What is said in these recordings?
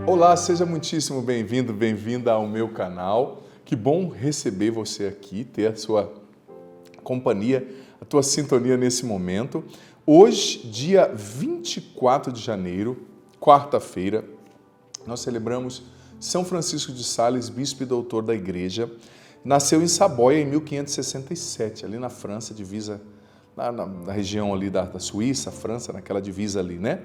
Olá, seja muitíssimo bem-vindo, bem-vinda ao meu canal. Que bom receber você aqui, ter a sua companhia, a tua sintonia nesse momento. Hoje, dia 24 de janeiro, quarta-feira, nós celebramos São Francisco de Sales, bispo e doutor da Igreja. Nasceu em Saboia em 1567, ali na França, divisa, na região ali da Suíça, França, naquela divisa ali, né?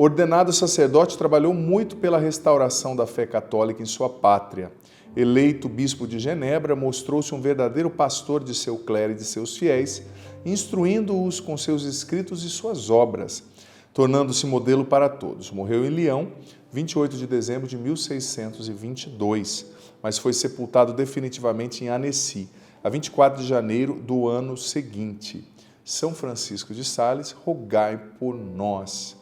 Ordenado sacerdote, trabalhou muito pela restauração da fé católica em sua pátria. Eleito bispo de Genebra, mostrou-se um verdadeiro pastor de seu clero e de seus fiéis, instruindo-os com seus escritos e suas obras, tornando-se modelo para todos. Morreu em Lyon, 28 de dezembro de 1622, mas foi sepultado definitivamente em Annecy, a 24 de janeiro do ano seguinte. São Francisco de Sales, rogai por nós.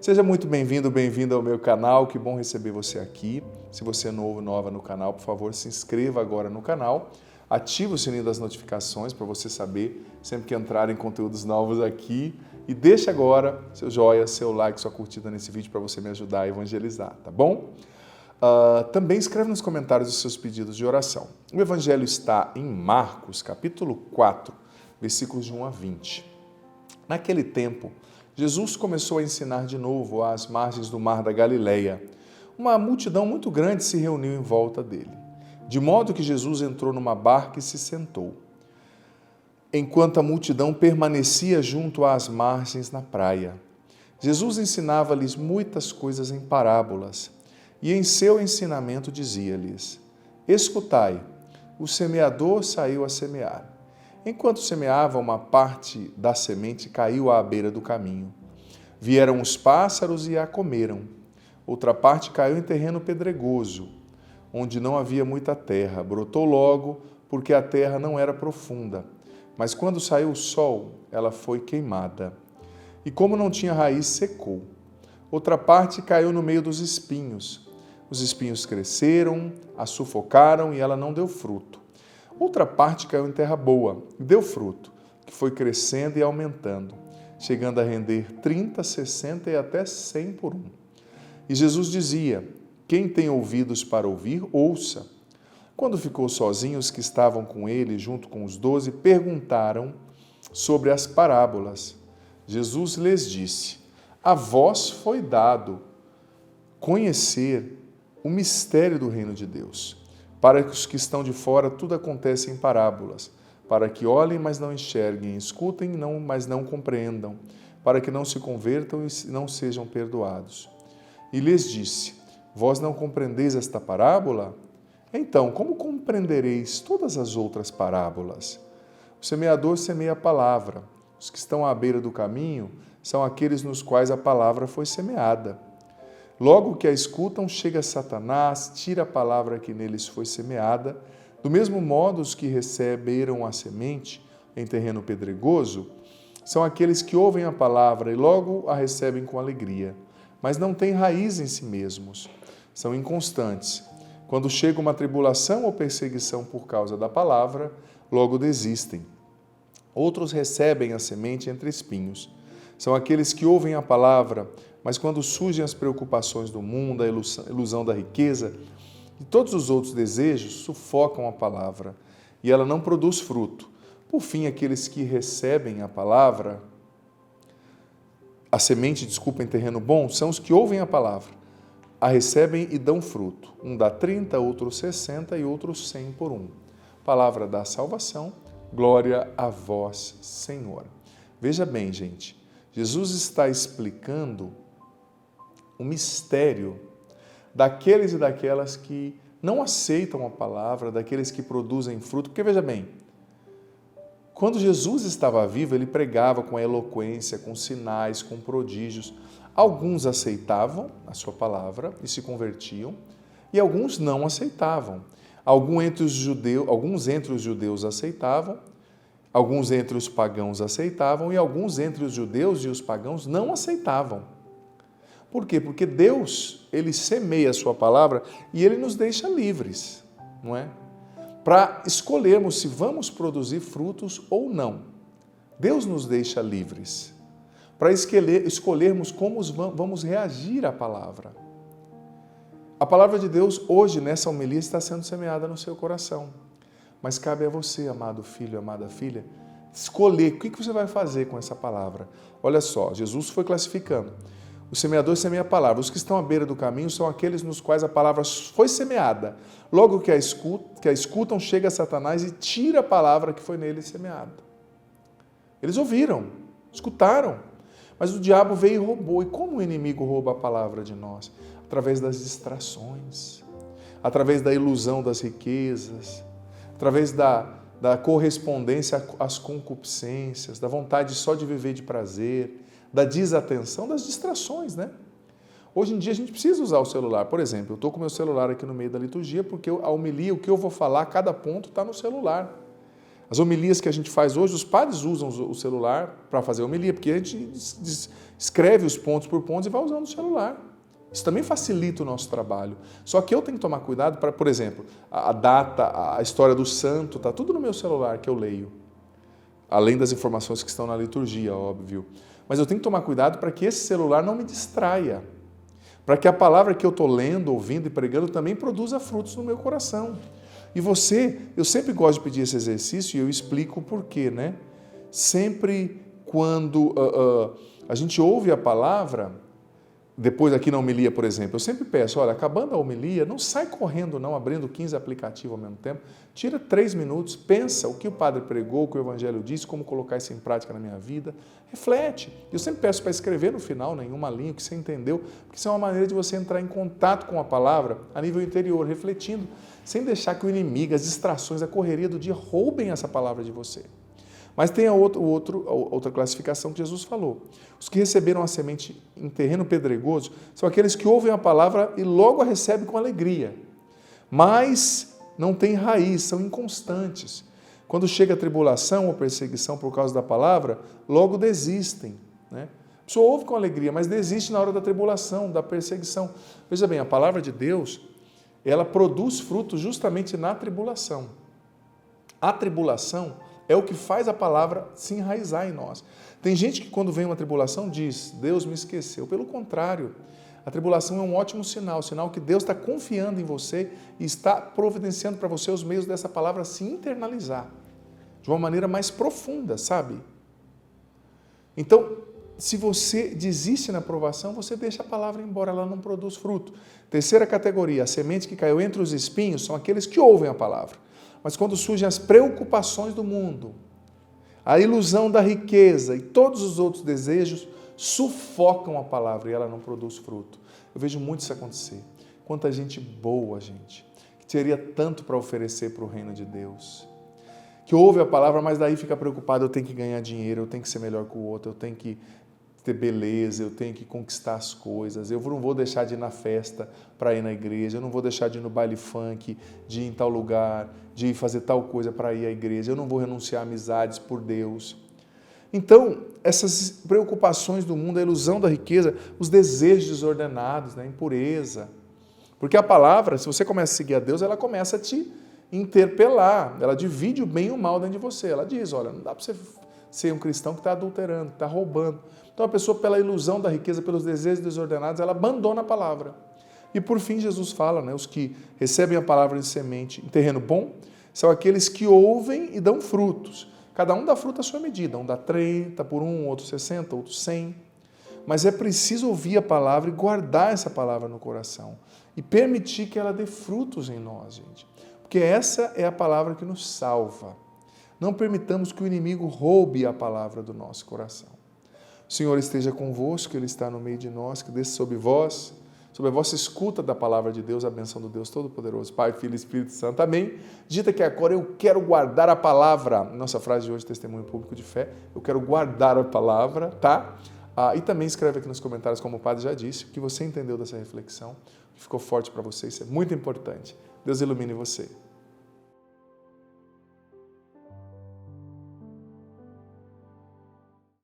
Seja muito bem-vindo, bem-vinda ao meu canal, que bom receber você aqui. Se você é novo, nova no canal, por favor, se inscreva agora no canal, ative o sininho das notificações para você saber sempre que entrarem conteúdos novos aqui e deixe agora seu joinha, seu like, sua curtida nesse vídeo para você me ajudar a evangelizar, tá bom? Também escreve nos comentários os seus pedidos de oração. O evangelho está em Marcos, capítulo 4, versículos de 1 a 20. Naquele tempo, Jesus começou a ensinar de novo às margens do mar da Galileia. Uma multidão muito grande se reuniu em volta dele, de modo que Jesus entrou numa barca e se sentou. Enquanto a multidão permanecia junto às margens na praia, Jesus ensinava-lhes muitas coisas em parábolas, e em seu ensinamento dizia-lhes: Escutai, o semeador saiu a semear. Enquanto semeava, uma parte da semente caiu à beira do caminho. Vieram os pássaros e a comeram. Outra parte caiu em terreno pedregoso, onde não havia muita terra. Brotou logo, porque a terra não era profunda. Mas quando saiu o sol, ela foi queimada. E como não tinha raiz, secou. Outra parte caiu no meio dos espinhos. Os espinhos cresceram, a sufocaram e ela não deu fruto. Outra parte caiu em terra boa e deu fruto, que foi crescendo e aumentando, chegando a render 30, 60 e até 100 por um. E Jesus dizia: Quem tem ouvidos para ouvir, ouça. Quando ficou sozinho, os que estavam com ele, junto com os 12, perguntaram sobre as parábolas. Jesus lhes disse: A vós foi dado conhecer o mistério do reino de Deus. Para os que estão de fora, tudo acontece em parábolas, para que olhem, mas não enxerguem, escutem, mas não compreendam, para que não se convertam e não sejam perdoados. E lhes disse: Vós não compreendeis esta parábola? Então, como compreendereis todas as outras parábolas? O semeador semeia a palavra. Os que estão à beira do caminho são aqueles nos quais a palavra foi semeada. Logo que a escutam, chega Satanás, tira a palavra que neles foi semeada. Do mesmo modo, os que receberam a semente em terreno pedregoso são aqueles que ouvem a palavra e logo a recebem com alegria, mas não têm raiz em si mesmos. São inconstantes. Quando chega uma tribulação ou perseguição por causa da palavra, logo desistem. Outros recebem a semente entre espinhos. São aqueles que ouvem a palavra, mas quando surgem as preocupações do mundo, a ilusão da riqueza e todos os outros desejos, sufocam a palavra e ela não produz fruto. Por fim, aqueles que recebem a palavra, a semente, em terreno bom, são os que ouvem a palavra, a recebem e dão fruto. Um dá 30, outro 60 e outro 100 por um. Palavra da salvação, glória a vós, Senhor. Veja bem, gente, Jesus está explicando o mistério daqueles e daquelas que não aceitam a palavra, daqueles que produzem fruto. Porque, veja bem, quando Jesus estava vivo, ele pregava com eloquência, com sinais, com prodígios. Alguns aceitavam a sua palavra e se convertiam, e alguns não aceitavam. Alguns entre os judeus aceitavam, alguns entre os pagãos aceitavam, e alguns entre os judeus e os pagãos não aceitavam. Por quê? Porque Deus, ele semeia a sua palavra e ele nos deixa livres, não é? Para escolhermos se vamos produzir frutos ou não. Deus nos deixa livres para escolhermos como vamos reagir à palavra. A palavra de Deus hoje, nessa homilia, está sendo semeada no seu coração. Mas cabe a você, amado filho, amada filha, escolher o que você vai fazer com essa palavra. Olha só, Jesus foi classificando. O semeador semeia a palavra. Os que estão à beira do caminho são aqueles nos quais a palavra foi semeada. Logo que a escutam, chega Satanás e tira a palavra que foi nele semeada. Eles ouviram, escutaram, mas o diabo veio e roubou. E como o inimigo rouba a palavra de nós? Através das distrações, através da ilusão das riquezas, através da correspondência às concupiscências, da vontade só de viver de prazer, da desatenção, das distrações, né? Hoje em dia a gente precisa usar o celular. Por exemplo, eu estou com o meu celular aqui no meio da liturgia porque a homilia, o que eu vou falar, cada ponto está no celular. As homilias que a gente faz hoje, os padres usam o celular para fazer a homilia, porque a gente escreve os pontos por pontos e vai usando o celular. Isso também facilita o nosso trabalho. Só que eu tenho que tomar cuidado para, por exemplo, a data, a história do santo, está tudo no meu celular que eu leio. Além das informações que estão na liturgia, óbvio. Mas eu tenho que tomar cuidado para que esse celular não me distraia. Para que a palavra que eu estou lendo, ouvindo e pregando também produza frutos no meu coração. E você, eu sempre gosto de pedir esse exercício e eu explico o porquê, né? Sempre quando a gente ouve a palavra, depois aqui na homilia, por exemplo, eu sempre peço, olha, acabando a homilia, não sai correndo não, abrindo 15 aplicativos ao mesmo tempo, tira 3 minutos, pensa o que o padre pregou, o que o evangelho disse, como colocar isso em prática na minha vida, reflete. Eu sempre peço para escrever no final, em uma linha, o que você entendeu, porque isso é uma maneira de você entrar em contato com a palavra a nível interior, refletindo, sem deixar que o inimigo, as distrações, a correria do dia roubem essa palavra de você. Mas tem a outra classificação que Jesus falou. Os que receberam a semente em terreno pedregoso são aqueles que ouvem a palavra e logo a recebem com alegria. Mas não têm raiz, são inconstantes. Quando chega a tribulação ou perseguição por causa da palavra, logo desistem, né? A pessoa ouve com alegria, mas desiste na hora da tribulação, da perseguição. Veja bem, a palavra de Deus, ela produz frutos justamente na tribulação. A tribulação é o que faz a palavra se enraizar em nós. Tem gente que quando vem uma tribulação diz, Deus me esqueceu. Pelo contrário, a tribulação é um ótimo sinal que Deus está confiando em você e está providenciando para você os meios dessa palavra se internalizar de uma maneira mais profunda, sabe? Então, se você desiste na provação, você deixa a palavra embora, ela não produz fruto. Terceira categoria, a semente que caiu entre os espinhos são aqueles que ouvem a palavra. Mas quando surgem as preocupações do mundo, a ilusão da riqueza e todos os outros desejos sufocam a palavra e ela não produz fruto. Eu vejo muito isso acontecer. Quanta gente boa, gente, que teria tanto para oferecer para o reino de Deus, que ouve a palavra, mas daí fica preocupado, eu tenho que ganhar dinheiro, eu tenho que ser melhor que o outro, eu tenho que ter beleza, eu tenho que conquistar as coisas, eu não vou deixar de ir na festa para ir na igreja, eu não vou deixar de ir no baile funk, de ir em tal lugar, de ir fazer tal coisa para ir à igreja, eu não vou renunciar a amizades por Deus. Então, essas preocupações do mundo, a ilusão da riqueza, os desejos desordenados, a impureza. Porque a palavra, se você começa a seguir a Deus, ela começa a te interpelar, ela divide o bem e o mal dentro de você. Ela diz, olha, não dá para você ser um cristão que está adulterando, que está roubando. Então a pessoa, pela ilusão da riqueza, pelos desejos desordenados, ela abandona a palavra. E por fim Jesus fala, os que recebem a palavra de semente em terreno bom, são aqueles que ouvem e dão frutos. Cada um dá fruto à sua medida, um dá 30 por um, outro 60, outro 100. Mas é preciso ouvir a palavra e guardar essa palavra no coração. E permitir que ela dê frutos em nós, gente. Porque essa é a palavra que nos salva. Não permitamos que o inimigo roube a palavra do nosso coração. O Senhor esteja convosco, Ele está no meio de nós, que desça sobre vós, sobre a vossa escuta da palavra de Deus, a bênção do Deus Todo-Poderoso, Pai, Filho e Espírito Santo. Amém? Dita que agora eu quero guardar a palavra. Nossa frase de hoje, testemunho público de fé. Eu quero guardar a palavra, tá? E também escreve aqui nos comentários, como o Padre já disse, o que você entendeu dessa reflexão, o que ficou forte para você. Isso é muito importante. Deus ilumine você.